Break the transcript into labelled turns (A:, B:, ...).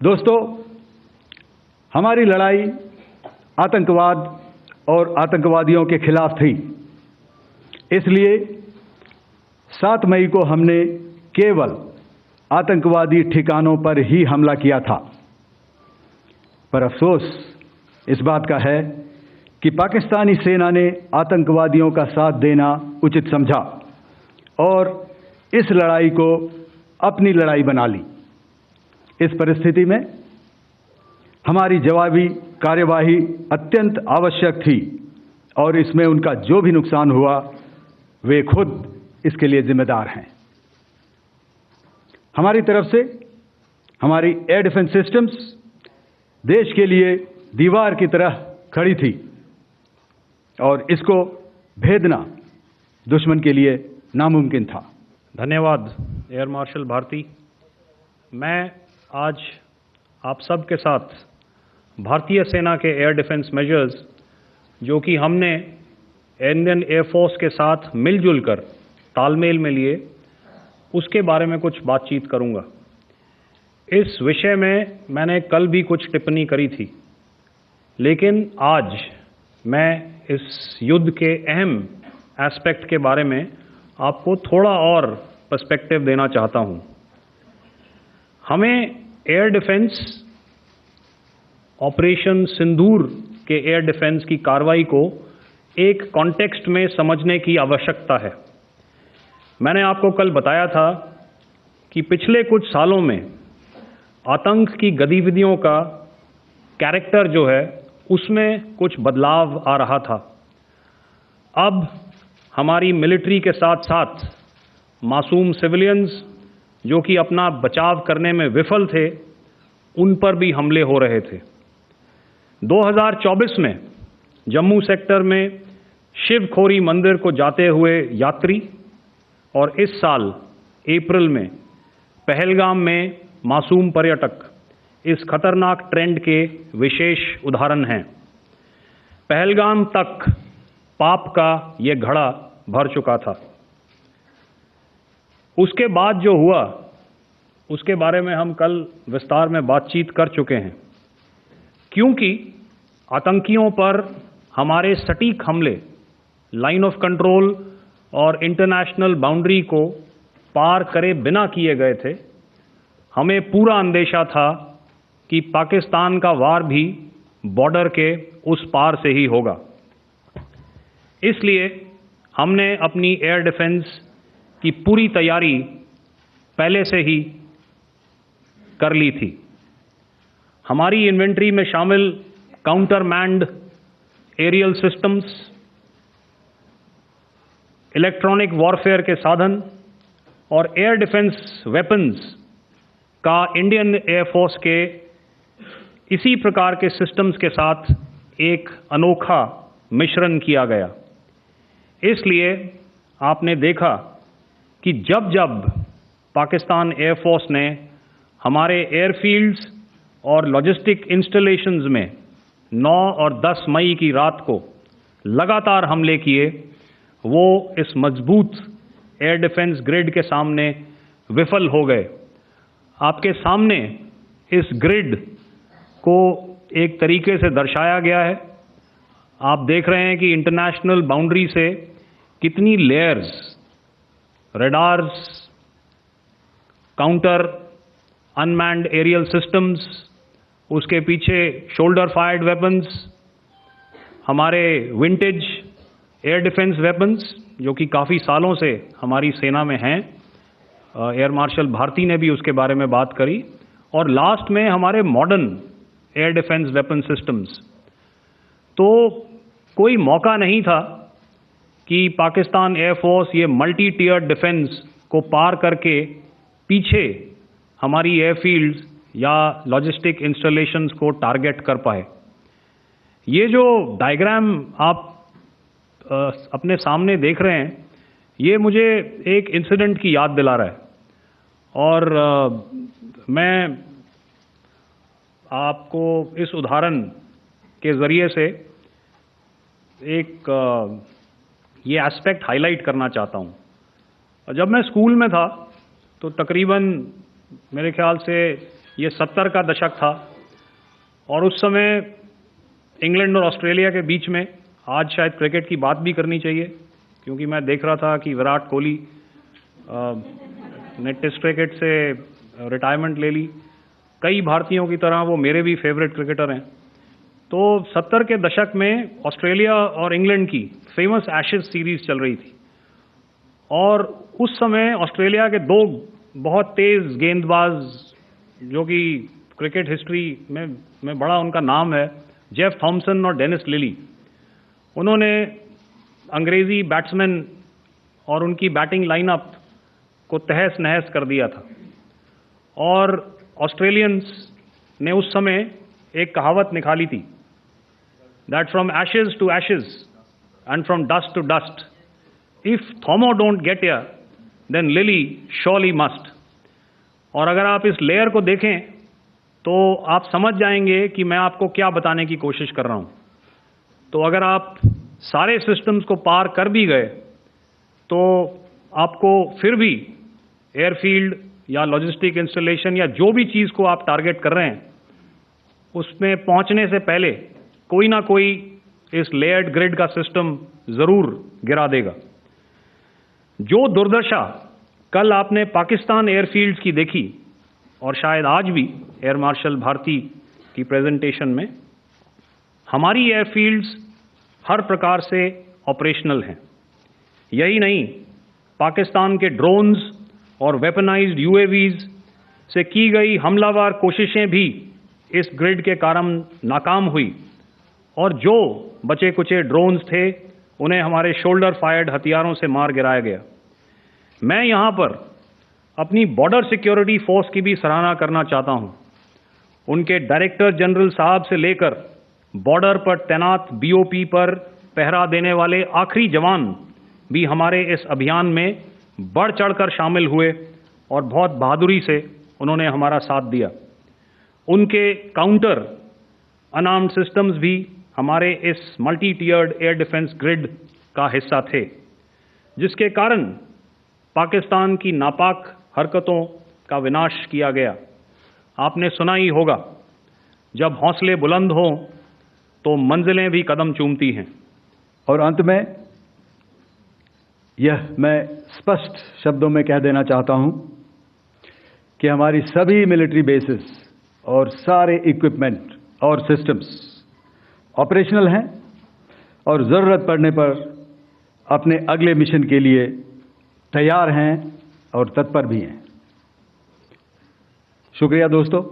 A: दोस्तों, हमारी लड़ाई आतंकवाद और आतंकवादियों के खिलाफ थी। इसलिए 7 मई को हमने केवल आतंकवादी ठिकानों पर ही हमला किया था। पर अफसोस इस बात का है कि पाकिस्तानी सेना ने आतंकवादियों का साथ देना उचित समझा और इस लड़ाई को अपनी लड़ाई बना ली। इस परिस्थिति में हमारी जवाबी कार्यवाही अत्यंत आवश्यक थी और इसमें उनका जो भी नुकसान हुआ वे खुद इसके लिए जिम्मेदार हैं। हमारी तरफ से हमारी एयर डिफेंस सिस्टम्स देश के लिए दीवार की तरह खड़ी थी और इसको भेदना दुश्मन के लिए नामुमकिन था।
B: धन्यवाद एयर मार्शल भारती। मैं आज आप सब के साथ भारतीय सेना के एयर डिफेंस मेजर्स जो कि हमने इंडियन एयरफोर्स के साथ मिलजुल कर तालमेल में लिए, उसके बारे में कुछ बातचीत करूंगा। इस विषय में मैंने कल भी कुछ टिप्पणी करी थी, लेकिन आज मैं इस युद्ध के अहम एस्पेक्ट के बारे में आपको थोड़ा और पर्सपेक्टिव देना चाहता हूं। हमें एयर डिफेंस ऑपरेशन सिंदूर के एयर डिफेंस की कार्रवाई को एक कॉन्टेक्स्ट में समझने की आवश्यकता है। मैंने आपको कल बताया था कि पिछले कुछ सालों में आतंक की गतिविधियों का कैरेक्टर जो है उसमें कुछ बदलाव आ रहा था। अब हमारी मिलिट्री के साथ साथ मासूम सिविलियंस जो कि अपना बचाव करने में विफल थे, उन पर भी हमले हो रहे थे। 2024 में जम्मू सेक्टर में शिवखोरी मंदिर को जाते हुए यात्री और इस साल अप्रैल में पहलगाम में मासूम पर्यटक इस खतरनाक ट्रेंड के विशेष उदाहरण हैं। पहलगाम तक पाप का ये घड़ा भर चुका था। उसके बाद जो हुआ उसके बारे में हम कल विस्तार में बातचीत कर चुके हैं। क्योंकि आतंकियों पर हमारे सटीक हमले लाइन ऑफ कंट्रोल और इंटरनेशनल बाउंड्री को पार करे बिना किए गए थे, हमें पूरा अंदेशा था कि पाकिस्तान का वार भी बॉर्डर के उस पार से ही होगा। इसलिए हमने अपनी एयर डिफेंस की पूरी तैयारी पहले से ही कर ली थी। हमारी इन्वेंट्री में शामिल counter manned aerial systems, electronic warfare के साधन और एयर डिफेंस वेपन्स का इंडियन एयरफोर्स के इसी प्रकार के सिस्टम्स के साथ एक अनोखा मिश्रण किया गया। इसलिए आपने देखा कि जब जब पाकिस्तान एयरफोर्स ने हमारे एयरफील्ड्स और लॉजिस्टिक इंस्टॉलेशंस में 9 और 10 मई की रात को लगातार हमले किए, वो इस मजबूत एयर डिफेंस ग्रिड के सामने विफल हो गए। आपके सामने इस ग्रिड को एक तरीके से दर्शाया गया है। आप देख रहे हैं कि इंटरनेशनल बाउंड्री से कितनी layers, radars, counter unmanned aerial systems, उसके पीछे शोल्डर फायर्ड वेपन्स, हमारे विंटेज एयर डिफेंस वेपन्स जो कि काफ़ी सालों से हमारी सेना में हैं। एयर मार्शल भारती ने भी उसके बारे में बात करी। और लास्ट में हमारे modern air defence weapon systems. तो कोई मौका नहीं था कि पाकिस्तान एयरफोर्स ये मल्टी टियर डिफेंस को पार करके पीछे हमारी एयरफील्ड्स या लॉजिस्टिक इंस्टॉलेशंस को टारगेट कर पाए। ये जो डायग्राम आप अपने सामने देख रहे हैं, ये मुझे एक इंसिडेंट की याद दिला रहा है और मैं आपको इस उदाहरण के ज़रिए से एक ये एस्पेक्ट हाईलाइट करना चाहता हूँ। जब मैं स्कूल में था तो तकरीबन मेरे ख्याल से ये 70 का दशक था और उस समय इंग्लैंड और ऑस्ट्रेलिया के बीच में, आज शायद क्रिकेट की बात भी करनी चाहिए क्योंकि मैं देख रहा था कि विराट कोहली ने टेस्ट क्रिकेट से रिटायरमेंट ले ली। कई भारतीयों की तरह वो मेरे भी फेवरेट क्रिकेटर हैं। तो 70 के दशक में ऑस्ट्रेलिया और इंग्लैंड की फेमस एशेज सीरीज चल रही थी और उस समय ऑस्ट्रेलिया के दो बहुत तेज गेंदबाज, जो कि क्रिकेट हिस्ट्री में बड़ा उनका नाम है, जेफ थॉमसन और डेनिस लिली, उन्होंने अंग्रेजी बैट्समैन और उनकी बैटिंग लाइनअप को तहस नहस कर दिया था। और ऑस्ट्रेलियंस ने उस समय एक कहावत निकाली थी, that from ashes to ashes and from dust to dust, if Thommo don't get here then Lillee surely must. और अगर आप इस लेयर को देखें तो आप समझ जाएंगे कि मैं आपको क्या बताने की कोशिश कर रहा हूं। तो अगर आप सारे सिस्टम्स को पार कर भी गए तो आपको फिर भी एयरफील्ड या लॉजिस्टिक इंस्टॉलेशन या जो भी चीज़ को आप टारगेट कर रहे हैं उसमें पहुंचने से पहले कोई ना कोई इस लेयर्ड ग्रिड का सिस्टम ज़रूर गिरा देगा। जो दुर्दशा कल आपने पाकिस्तान एयरफील्ड्स की देखी और शायद आज भी एयर मार्शल भारती की प्रेजेंटेशन में, हमारी एयरफील्ड्स हर प्रकार से ऑपरेशनल हैं। यही नहीं, पाकिस्तान के ड्रोन्स और वेपनाइज्ड यूएवीज से की गई हमलावर कोशिशें भी इस ग्रिड के कारण नाकाम हुई और जो बचे कुचे ड्रोन्स थे उन्हें हमारे शोल्डर फायर्ड हथियारों से मार गिराया गया। मैं यहाँ पर अपनी बॉर्डर सिक्योरिटी फोर्स की भी सराहना करना चाहता हूँ। उनके डायरेक्टर जनरल साहब से लेकर बॉर्डर पर तैनात बीओपी पर पहरा देने वाले आखिरी जवान भी हमारे इस अभियान में बढ़ चढ़कर शामिल हुए और बहुत बहादुरी से उन्होंने हमारा साथ दिया। उनके काउंटर अनार्म्ड सिस्टम्स भी हमारे इस मल्टी टियर्ड एयर डिफेंस ग्रिड का हिस्सा थे, जिसके कारण पाकिस्तान की नापाक हरकतों का विनाश किया गया। आपने सुना ही होगा, जब हौसले बुलंद हों तो मंजिलें भी कदम चूमती हैं।
A: और अंत में यह मैं स्पष्ट शब्दों में कह देना चाहता हूं कि हमारी सभी मिलिट्री बेसिस और सारे इक्विपमेंट और सिस्टम्स ऑपरेशनल हैं और ज़रूरत पड़ने पर अपने अगले मिशन के लिए तैयार हैं और तत्पर भी हैं। शुक्रिया दोस्तों।